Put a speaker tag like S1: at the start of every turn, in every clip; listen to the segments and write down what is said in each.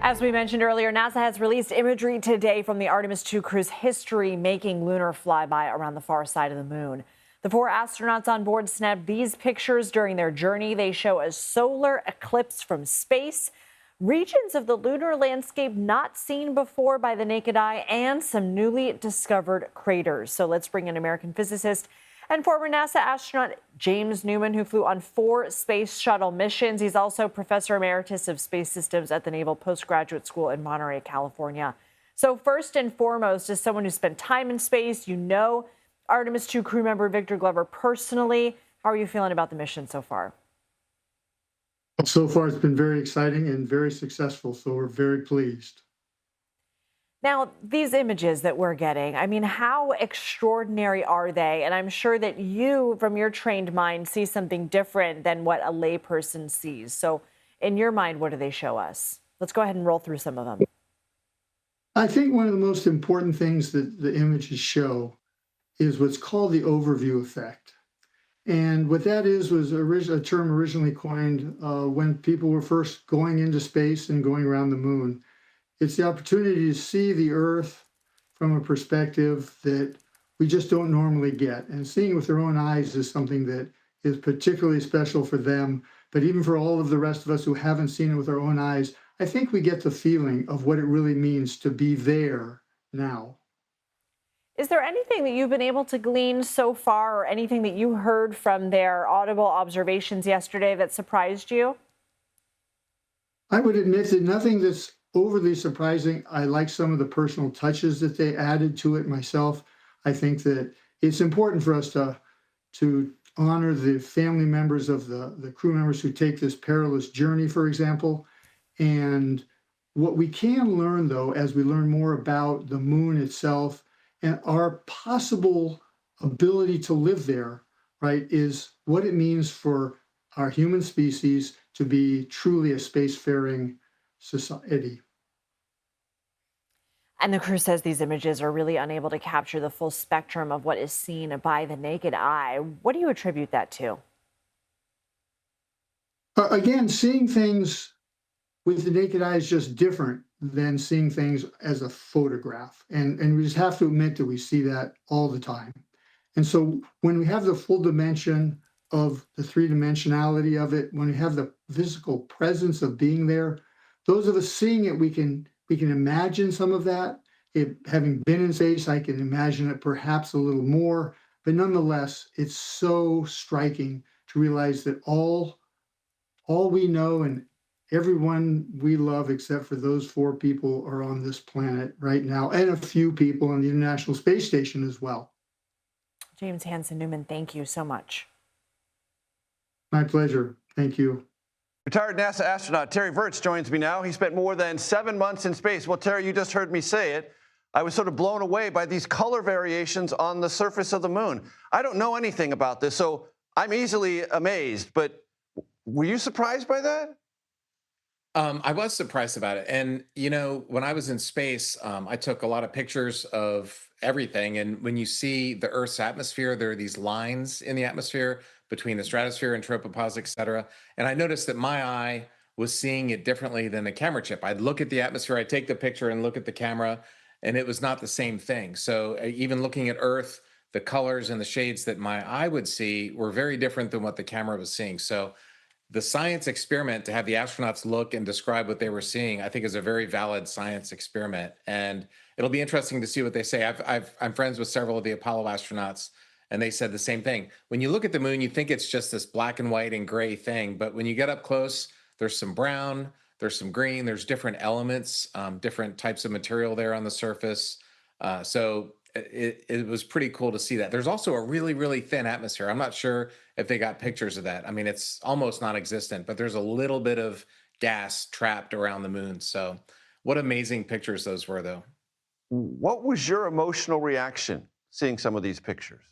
S1: As we mentioned earlier, NASA has released imagery today from the Artemis II crew's history-making lunar flyby around the far side of the moon. The 4 astronauts on board snapped these pictures during their journey. They show a solar eclipse from space, regions of the lunar landscape not seen before by the naked eye, and some newly discovered craters. So let's bring in American physicist and former NASA astronaut James Newman, who flew on 4 space shuttle missions. He's also professor emeritus of space systems at the Naval Postgraduate School in Monterey, California. So first and foremost, as someone who spent time in space, you know Artemis II crew member Victor Glover personally. How are you feeling about the mission so far?
S2: So far, it's been very exciting and very successful, so we're very pleased.
S1: Now, these images that we're getting, I mean, how extraordinary are they? And I'm sure that you, from your trained mind, see something different than what a layperson sees. So in your mind, what do they show us? Let's go ahead and roll through some of them.
S2: I think one of the most important things that the images show is what's called the overview effect. And what that is was a term originally coined when people were first going into space and going around the moon. It's the opportunity to see the Earth from a perspective that we just don't normally get. And seeing it with their own eyes is something that is particularly special for them. But even for all of the rest of us who haven't seen it with our own eyes, I think we get the feeling of what it really means to be there now.
S1: Is there anything that you've been able to glean so far, or anything that you heard from their audible observations yesterday that surprised you?
S2: I would admit that nothing that's overly surprising. I like some of the personal touches that they added to it myself. I think that it's important for us to honor the family members of the crew members who take this perilous journey, for example. And what we can learn, though, as we learn more about the moon itself and our possible ability to live there, right, is what it means for our human species to be truly a spacefaring society.
S1: And the crew says these images are really unable to capture the full spectrum of what is seen by the naked eye. What do you attribute that to?
S2: Again, seeing things with the naked eye is just different than seeing things as a photograph. And we just have to admit that we see that all the time. And so when we have the full dimension of the 3-dimensionality of it, when we have the physical presence of being there, those of us seeing it, we can imagine some of that. Having been in space, I can imagine it perhaps a little more. But nonetheless, it's so striking to realize that all we know and everyone we love, except for those 4 people, are on this planet right now, and a few people on the International Space Station as well.
S1: James Hansen Newman, thank you so much.
S2: My pleasure. Thank you.
S3: Retired NASA astronaut Terry Virts joins me now. He spent more than 7 months in space. Well, Terry, you just heard me say it. I was sort of blown away by these color variations on the surface of the moon. I don't know anything about this, so I'm easily amazed. But were you surprised by that?
S4: I was surprised about it. And, you know, when I was in space, I took a lot of pictures of everything. And when you see the Earth's atmosphere, there are these lines in the atmosphere between the stratosphere and tropopause, et cetera. And I noticed that my eye was seeing it differently than the camera chip. I'd look at the atmosphere, I'd take the picture and look at the camera, and it was not the same thing. So even looking at Earth, the colors and the shades that my eye would see were very different than what the camera was seeing. So the science experiment to have the astronauts look and describe what they were seeing, I think is a very valid science experiment. And it'll be interesting to see what they say. I'm friends with several of the Apollo astronauts, and they said the same thing. When you look at the moon, you think it's just this black and white and gray thing. But when you get up close, there's some brown, there's some green, there's different elements, different types of material there on the surface. So it was pretty cool to see that. There's also a really, really thin atmosphere. I'm not sure if they got pictures of that. I mean, it's almost non-existent, but there's a little bit of gas trapped around the moon. So what amazing pictures those were, though.
S3: What was your emotional reaction seeing some of these pictures?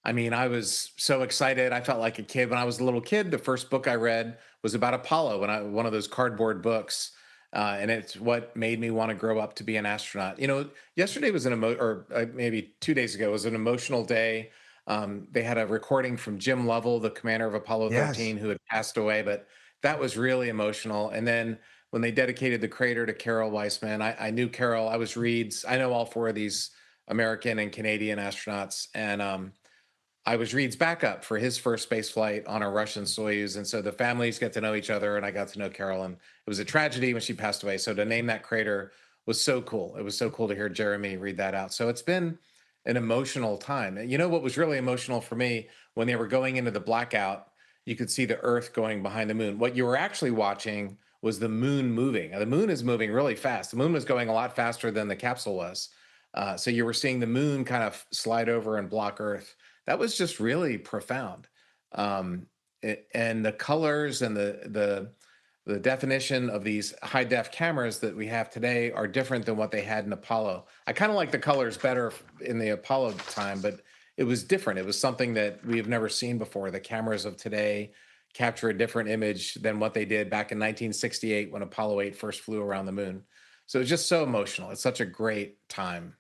S4: I mean, I was so excited. I felt like a kid. When I was a little kid, the first book I read was about Apollo, one of those cardboard books. And it's what made me want to grow up to be an astronaut. You know, yesterday was maybe 2 days ago was an emotional day. They had a recording from Jim Lovell, the commander of Apollo 13, who had passed away, but that was really emotional. And then when they dedicated the crater to Carol Weissman. I knew Carol. I was Reed's. I know all four of these American and Canadian astronauts, and I was Reed's backup for his first space flight on a Russian Soyuz. And so the families get to know each other, and I got to know Carol. And it was a tragedy when she passed away. So to name that crater was so cool. It was so cool to hear Jeremy read that out. So it's been an emotional time. And you know what was really emotional for me? When they were going into the blackout, you could see the Earth going behind the moon. What you were actually watching was the moon moving. The moon is moving really fast. The moon was going a lot faster than the capsule was. So you were seeing the moon kind of slide over and block Earth. That was just really profound. And the colors and the definition of these high def cameras that we have today are different than what they had in Apollo. I kind of like the colors better in the Apollo time, but it was different. It was something that we have never seen before. The cameras of today capture a different image than what they did back in 1968 when Apollo 8 first flew around the moon. So it's just so emotional. It's such a great time.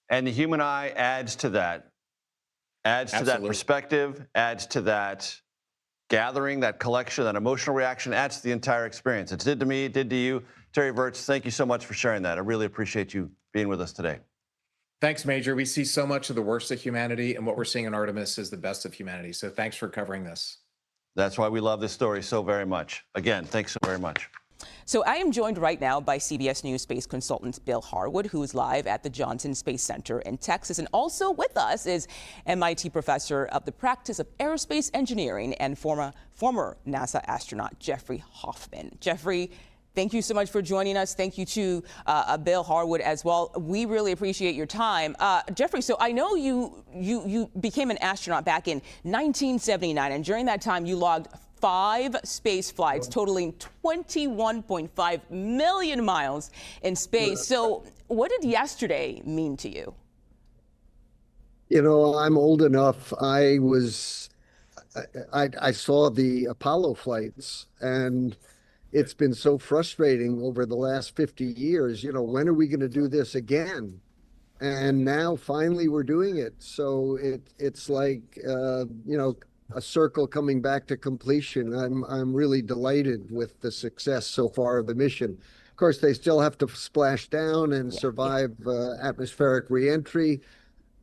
S3: And the human eye adds to that. Adds to that perspective, adds to that gathering, that collection, that emotional reaction, adds to the entire experience. It did to me, it did to you. Terry Virts, thank you so much for sharing that. I really appreciate you being with us today.
S4: Thanks, Major. We see so much of the worst of humanity, and what we're seeing in Artemis is the best of humanity. So thanks for covering this.
S3: That's why we love this story so very much. Again, thanks so very much.
S5: So I am joined right now by CBS News space consultant Bill Harwood, who is live at the Johnson Space Center in Texas. And also with us is MIT professor of the practice of aerospace engineering and former NASA astronaut Jeffrey Hoffman. Jeffrey, thank you so much for joining us. Thank you to Bill Harwood as well. We really appreciate your time. Jeffrey, so I know you became an astronaut back in 1979, and during that time you logged 5 space flights totaling 21.5 million miles in space. So what did yesterday mean to you?
S6: You know, I'm old enough. I saw the Apollo flights, and it's been so frustrating over the last 50 years. You know, when are we going to do this again? And now finally we're doing it. So it's like, you know, a circle coming back to completion. I'm really delighted with the success so far of the mission. Of course, they still have to splash down and survive atmospheric reentry,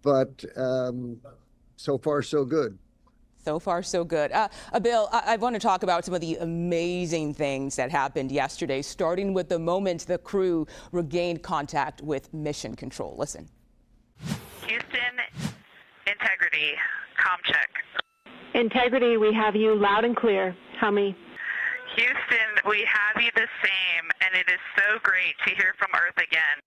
S6: but so far so good.
S5: So far, so good. Bill, I want to talk about some of the amazing things that happened yesterday, starting with the moment the crew regained contact with mission control. Listen.
S7: Houston, integrity, comm check.
S8: Integrity, we have you loud and clear. How many?
S7: Houston, we have you the same, and it is so great to hear from Earth again.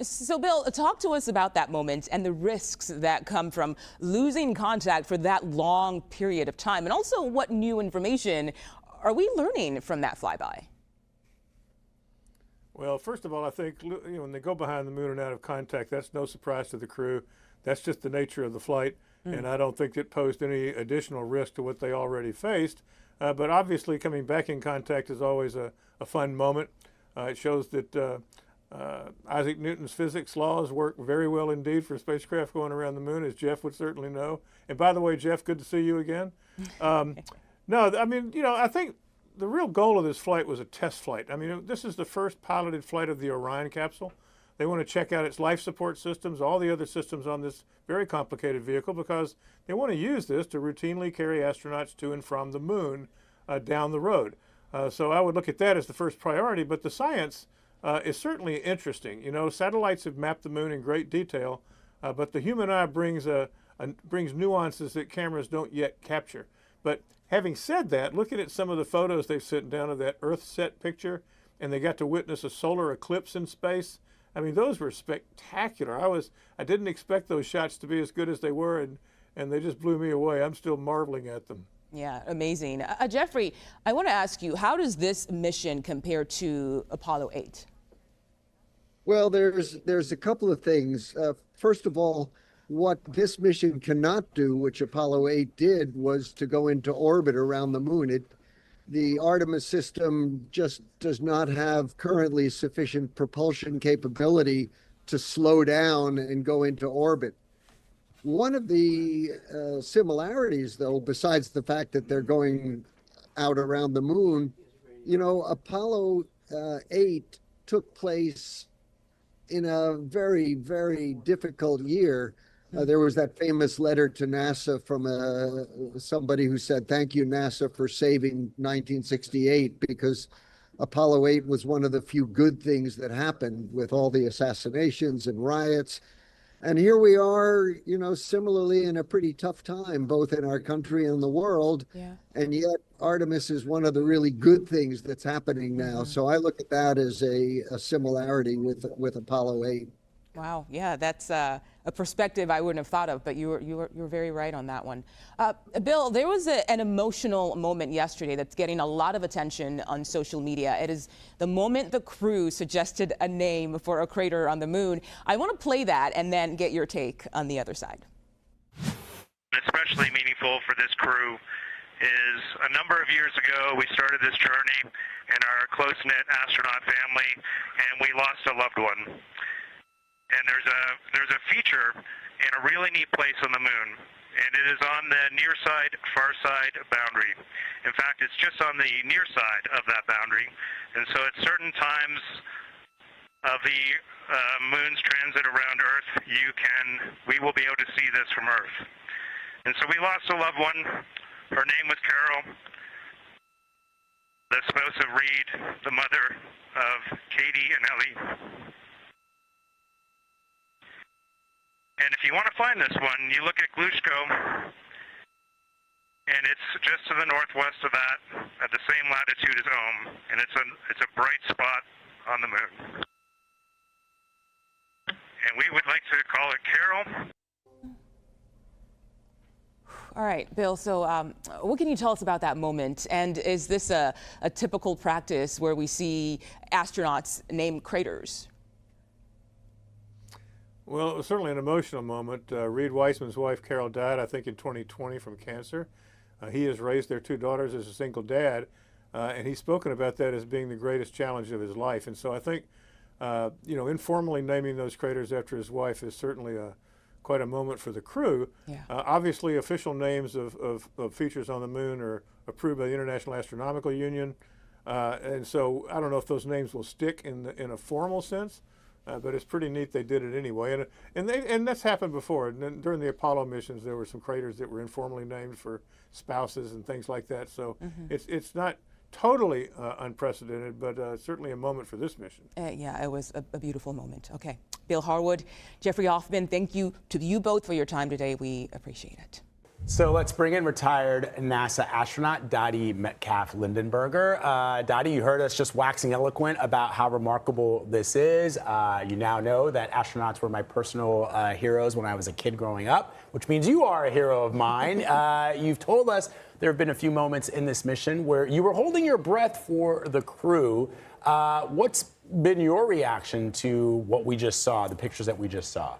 S5: So, Bill, talk to us about that moment and the risks that come from losing contact for that long period of time, and also what new information are we learning from that flyby?
S9: Well, first of all, I think when they go behind the moon and out of contact, that's no surprise to the crew. That's just the nature of the flight, and I don't think it posed any additional risk to what they already faced. But obviously, coming back in contact is always a fun moment. It shows that Isaac Newton's physics laws work very well indeed for spacecraft going around the moon, as Jeff would certainly know. And by the way, Jeff, good to see you again. No, I mean, you know, I think the real goal of this flight was a test flight. I mean, this is the first piloted flight of the Orion capsule. They want to check out its life support systems, all the other systems on this very complicated vehicle, because they want to use this to routinely carry astronauts to and from the moon down the road. So I would look at that as the first priority, but the science is certainly interesting. You know, satellites have mapped the moon in great detail, but the human eye brings nuances that cameras don't yet capture. But having said that, looking at some of the photos they've sent down of that Earth-set picture, and they got to witness a solar eclipse in space. I mean, those were spectacular. I didn't expect those shots to be as good as they were, and they just blew me away. I'm still marveling at them.
S5: Yeah, amazing. Jeffrey, I want to ask you, how does this mission compare to Apollo 8?
S6: Well, there's a couple of things. First of all, what this mission cannot do, which Apollo 8 did, was to go into orbit around the moon. The Artemis system just does not have currently sufficient propulsion capability to slow down and go into orbit. One of the similarities, though, besides the fact that they're going out around the moon, You know, Apollo 8 took place in a very, very difficult year. There was that famous letter to NASA from somebody who said, "Thank you, NASA, for saving 1968," because Apollo 8 was one of the few good things that happened with all the assassinations and riots. And here we are, you know, similarly in a pretty tough time, both in our country and the world.
S5: Yeah.
S6: And yet Artemis is one of the really good things that's happening now. So I look at that as a similarity with Apollo 8.
S5: Wow, yeah, that's a perspective I wouldn't have thought of, but you were very right on that one. Bill, there was an emotional moment yesterday that's getting a lot of attention on social media. It is the moment the crew suggested a name for a crater on the moon. I want to play that and then get your take on the other side.
S10: Especially meaningful for this crew is a number of years ago we started this journey in our close-knit astronaut family, and we lost a loved one. And there's a feature in a really neat place on the moon, and it is on the near side, far side boundary. In fact, it's just on the near side of that boundary, and so at certain times of the moon's transit around Earth, we will be able to see this from Earth. And so we lost a loved one. Her name was Carol, the spouse of Reed, the mother of Cady and Ellie. And if you want to find this one, you look at Glushko, and it's just to the northwest of that, at the same latitude as Ohm, and it's a bright spot on the moon. And we would like to call it Carol.
S5: All right, Bill, so what can you tell us about that moment? And is this a typical practice where we see astronauts name craters?
S9: Well, it was certainly an emotional moment. Reed Weissman's wife, Carol, died, I think, in 2020 from cancer. He has raised their two daughters as a single dad, and he's spoken about that as being the greatest challenge of his life. And so I think, you know, informally naming those craters after his wife is certainly quite a moment for the crew.
S5: Yeah.
S9: Obviously, official names of features on the moon are approved by the International Astronomical Union, and so I don't know if those names will stick in a formal sense. But it's pretty neat they did it anyway, and that's happened before. And then during the Apollo missions, there were some craters that were informally named for spouses and things like that. So it's not totally unprecedented, but certainly a moment for this mission.
S5: Yeah, it was a beautiful moment. Okay, Bill Harwood, Jeffrey Hoffman, thank you to you both for your time today. We appreciate it.
S11: So let's bring in retired NASA astronaut Dottie Metcalf-Lindenburger. Dottie, you heard us just waxing eloquent about how remarkable this is. You now know that astronauts were my personal heroes when I was a kid growing up, which means you are a hero of mine. You've told us there have been a few moments in this mission where you were holding your breath for the crew. What's been your reaction to what we just saw, the pictures that we just saw?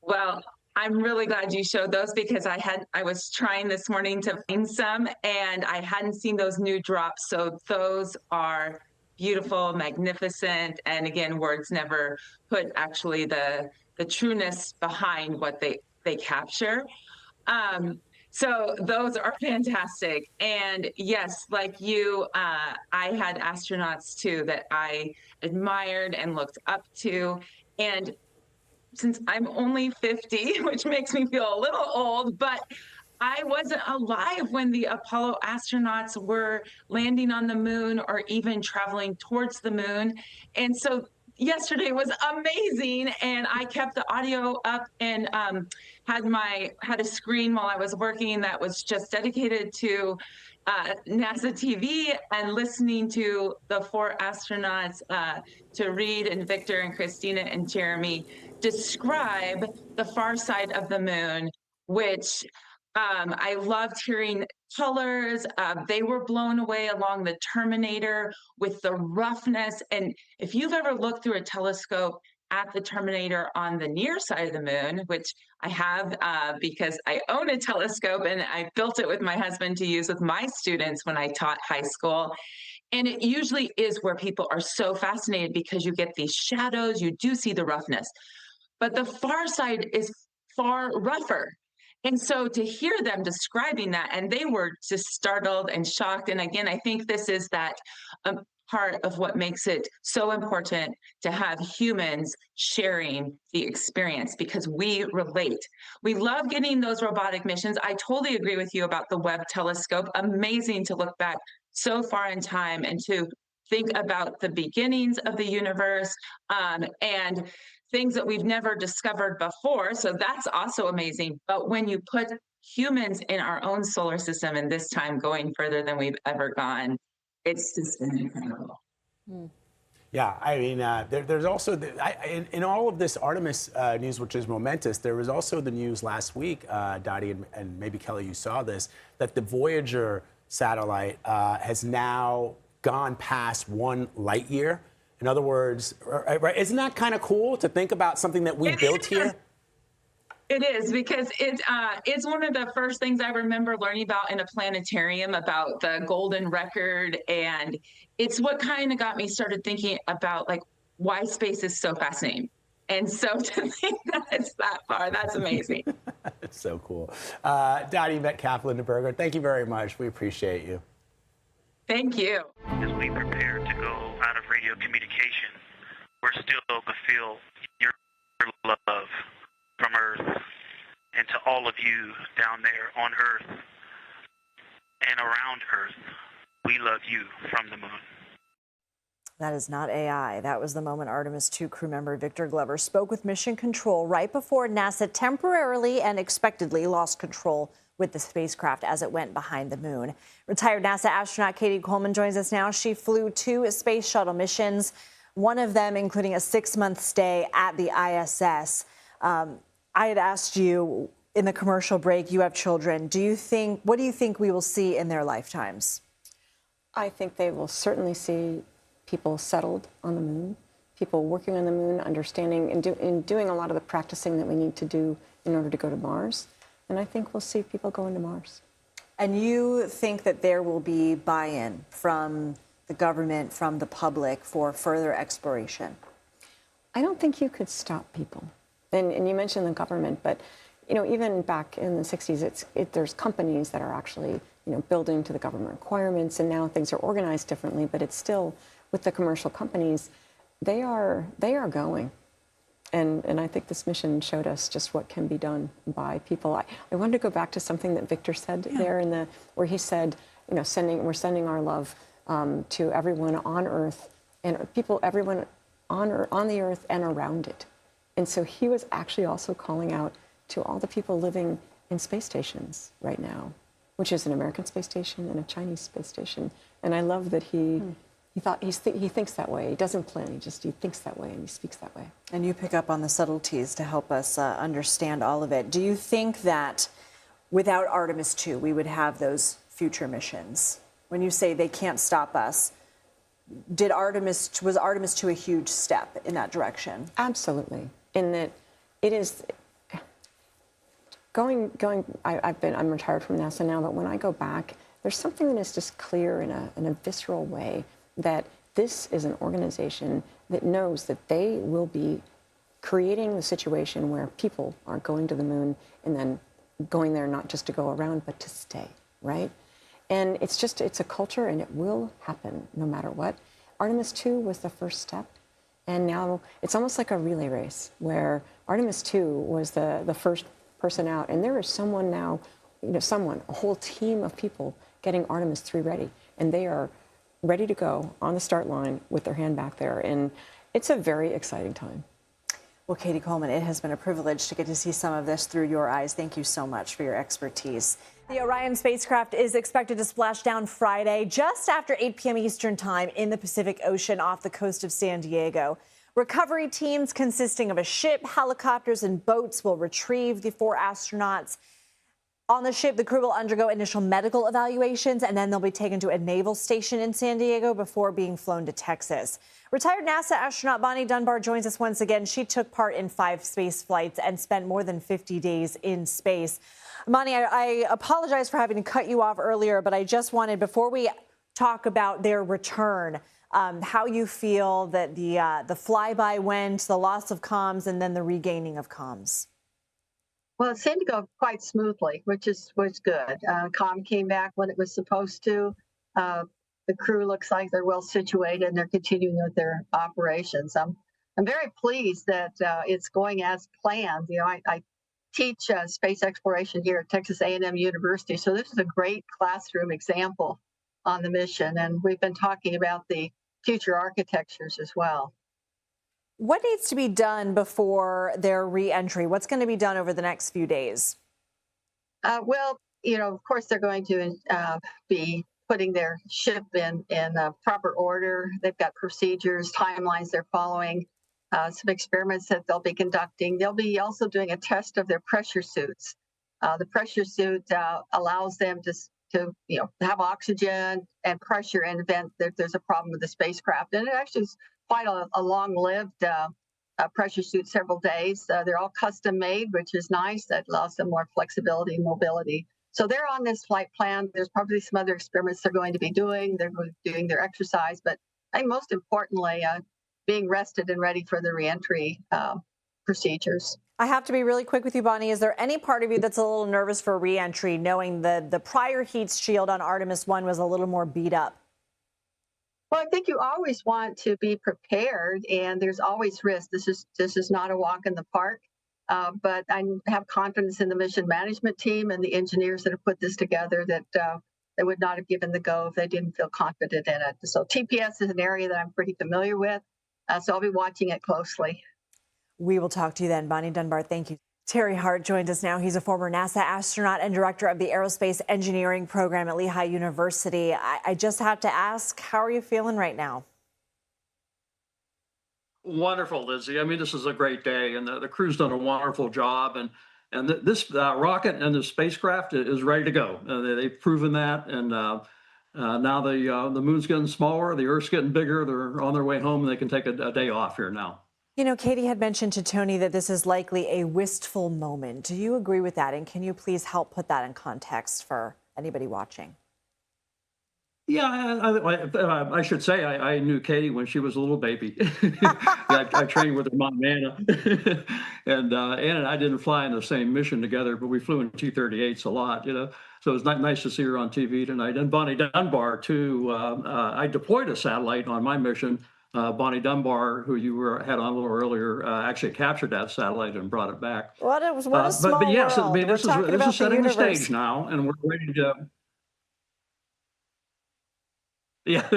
S12: Well, I'm really glad you showed those because I was trying this morning to find some and I hadn't seen those new drops. So those are beautiful, magnificent, and again, words never put actually the trueness behind what they capture. So those are fantastic. And yes, like you, I had astronauts too that I admired and looked up to. And since I'm only 50, which makes me feel a little old, but I wasn't alive when the Apollo astronauts were landing on the moon or even traveling towards the moon. And so yesterday was amazing. And I kept the audio up and had a screen while I was working that was just dedicated to NASA TV and listening to the four astronauts, to Reed and Victor and Christina and Jeremy, describe the far side of the moon, which I loved hearing colors. They were blown away along the Terminator with the roughness. And if you've ever looked through a telescope at the Terminator on the near side of the moon, which I have because I own a telescope and I built it with my husband to use with my students when I taught high school. And it usually is where people are so fascinated because you get these shadows, you do see the roughness. But the far side is far rougher. And so to hear them describing that, and they were just startled and shocked. And again, I think this is that part of what makes it so important to have humans sharing the experience, because we relate. We love getting those robotic missions. I totally agree with you about the Webb telescope. Amazing to look back so far in time and to think about the beginnings of the universe, and things that we've never discovered before. So that's also amazing. But when you put humans in our own solar system, and this time going further than we've ever gone, it's just been incredible.
S11: Yeah, I mean, there's also, in all of this Artemis news, which is momentous, there was also the news last week, Dottie, and maybe Kelly, you saw this, that the Voyager satellite has now gone past 1 light year. In other words, right, isn't that kind of cool to think about something that we built here?
S12: It is, because it's one of the first things I remember learning about in a planetarium, about the golden record. And it's what kind of got me started thinking about like why space is so fascinating. And so to think that it's that far, that's amazing.
S11: It's so cool. Dottie Metcalf-Lindenburger, thank you very much. We appreciate you.
S12: Thank you.
S10: As we prepare to go out of radio communication, we're still going to feel your love from Earth, and to all of you down there on Earth and around Earth, we love you from the moon.
S1: That is not AI. That was the moment Artemis II crew member Victor Glover spoke with Mission Control right before NASA temporarily and expectedly lost control with the spacecraft as it went behind the moon. Retired NASA astronaut Cady Coleman joins us now. She flew 2 space shuttle missions, one of them including a 6-month stay at the ISS. I had asked you in the commercial break, you have children. What do you think we will see in their lifetimes?
S13: I think they will certainly see people settled on the moon, people working on the moon, understanding and doing a lot of the practicing that we need to do in order to go to Mars. And I think we'll see people going to Mars.
S1: And you think that there will be buy-in from the government, from the public for further exploration?
S13: I don't think you could stop people. And you mentioned the government, but even back in the 60s, there's companies that are actually building to the government requirements, and now things are organized differently. But it's still with the commercial companies, they are going. And I think this mission showed us just what can be done by people. I wanted to go back to something that Victor said there where he said, we're sending our love to everyone on Earth and everyone on the Earth and around it. And so he was actually also calling out to all the people living in space stations right now, which is an American space station and a Chinese space station. And I love that he thinks that way. He doesn't plan. He thinks that way and he speaks that way.
S1: And you pick up on the subtleties to help us understand all of it. Do you think that without Artemis II, we would have those future missions? When you say they can't stop us, was Artemis II a huge step in that direction?
S13: Absolutely. In that it is I'm retired from NASA now, but when I go back, there's something that is just clear in a visceral way that this is an organization that knows that they will be creating the situation where people are going to the moon and then going there not just to go around, but to stay, right? And it's a culture, and it will happen no matter what. Artemis II was the first step. And now it's almost like a relay race where Artemis II was the first person out. And there is someone now, a whole team of people getting Artemis III ready. And they are ready to go on the start line with their hand back there. And it's a very exciting time.
S1: Well, Cady Coleman, it has been a privilege to get to see some of this through your eyes. Thank you so much for your expertise. The Orion spacecraft is expected to splash down Friday just after 8 p.m. Eastern time in the Pacific Ocean off the coast of San Diego. Recovery teams consisting of a ship, helicopters, and boats will retrieve the 4 astronauts. On the ship, the crew will undergo initial medical evaluations, and then they'll be taken to a naval station in San Diego before being flown to Texas. Retired NASA astronaut Bonnie Dunbar joins us once again. She took part in 5 space flights and spent more than 50 days in space. Bonnie, I apologize for having to cut you off earlier, but I just wanted, before we talk about their return, how you feel that the flyby went, the loss of comms, and then the regaining of comms.
S14: Well, it seemed to go quite smoothly, which was good. Comm came back when it was supposed to. Uh, the crew looks like they're well situated and they're continuing with their operations. I'm very pleased that it's going as planned. You know, I teach space exploration here at Texas A&M University, so this is a great classroom example on the mission, and we've been talking about the future architectures as well.
S1: What needs to be done before their re-entry? What's going to be done over the next few days?
S14: Well, you know, of course, they're going to be putting their ship in proper order. They've got procedures, timelines they're following, some experiments that they'll be conducting. They'll be also doing a test of their pressure suits. The pressure suit allows them to have oxygen and pressure in the event that there's a problem with the spacecraft. And it actually is quite a long-lived pressure suit, several days. They're all custom made, which is nice. That allows them more flexibility and mobility. So they're on this flight plan. There's probably some other experiments they're going to be doing. They're going to be doing their exercise, but I think most importantly, being rested and ready for the reentry procedures.
S1: I have to be really quick with you, Bonnie. Is there any part of you that's a little nervous for reentry, knowing the prior heat shield on Artemis I was a little more beat up?
S14: Well, I think you always want to be prepared, and there's always risk. This is not a walk in the park, but I have confidence in the mission management team and the engineers that have put this together that they would not have given the go if they didn't feel confident in it. So TPS is an area that I'm pretty familiar with, so I'll be watching it closely.
S1: We will talk to you then. Bonnie Dunbar, thank you. Terry Hart joins us now. He's a former NASA astronaut and director of the Aerospace Engineering Program at Lehigh University. I just have to ask, how are you feeling right now?
S15: Wonderful, Lizzie. I mean, this is a great day, and the crew's done a wonderful job. And this rocket and the spacecraft is ready to go. They've proven that, and now the moon's getting smaller, the Earth's getting bigger. They're on their way home, and they can take a day off here now.
S1: You know, Cady had mentioned to Tony that this is likely a wistful moment. Do you agree with that? And can you please help put that in context for anybody watching?
S15: Yeah, I should say I knew Cady when she was a little baby. I trained with her mom, Anna. And Anna and I didn't fly in the same mission together, but we flew in T-38s a lot, you know. So it was nice to see her on TV tonight. And Bonnie Dunbar, too. I deployed a satellite on my mission. Bonnie Dunbar, who you had on a little earlier, actually captured that satellite and brought it back.
S1: What a small
S15: but yes,
S1: world.
S15: I mean, this is setting the stage now, and we're ready to. Yeah,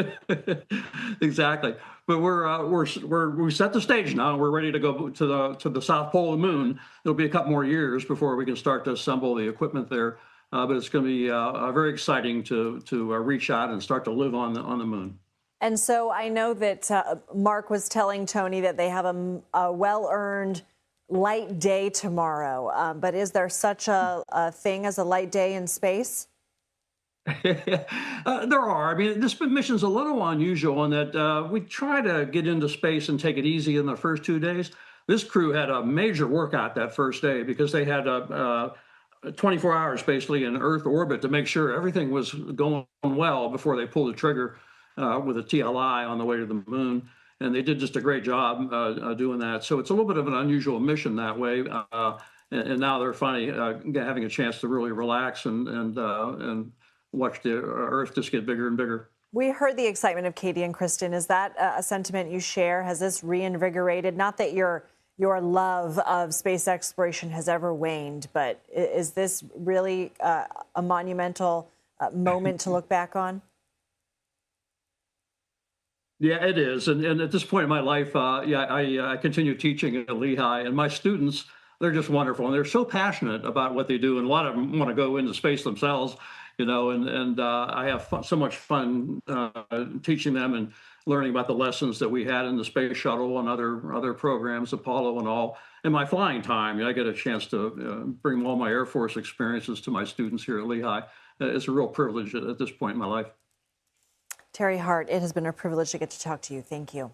S15: exactly. But we set the stage now. We're ready to go to the South Pole of the Moon. It'll be a couple more years before we can start to assemble the equipment there. But it's going to be very exciting to reach out and start to live on the Moon.
S1: And so I know that Mark was telling Tony that they have a well-earned light day tomorrow. But is there such a thing as a light day in space?
S15: There are. I mean, this mission's a little unusual in that we try to get into space and take it easy in the first 2 days. This crew had a major workout that first day because they had 24 hours basically in Earth orbit to make sure everything was going well before they pulled the trigger with a TLI on the way to the moon. And they did just a great job doing that. So it's a little bit of an unusual mission that way. And now they're finally having a chance to really relax and watch the Earth just get bigger and bigger.
S1: We heard the excitement of Cady and Kristen. Is that a sentiment you share? Has this reinvigorated? Not that your love of space exploration has ever waned, but is this really a monumental moment to look back on?
S15: Yeah, it is. And at this point in my life, I continue teaching at Lehigh, and my students, they're just wonderful. And they're so passionate about what they do. And a lot of them want to go into space themselves, you know, and I have so much fun teaching them and learning about the lessons that we had in the space shuttle and other programs, Apollo and all. In my flying time, I get a chance to bring all my Air Force experiences to my students here at Lehigh. It's a real privilege at this point in my life.
S1: Terry Hart, it has been a privilege to get to talk to you. Thank you.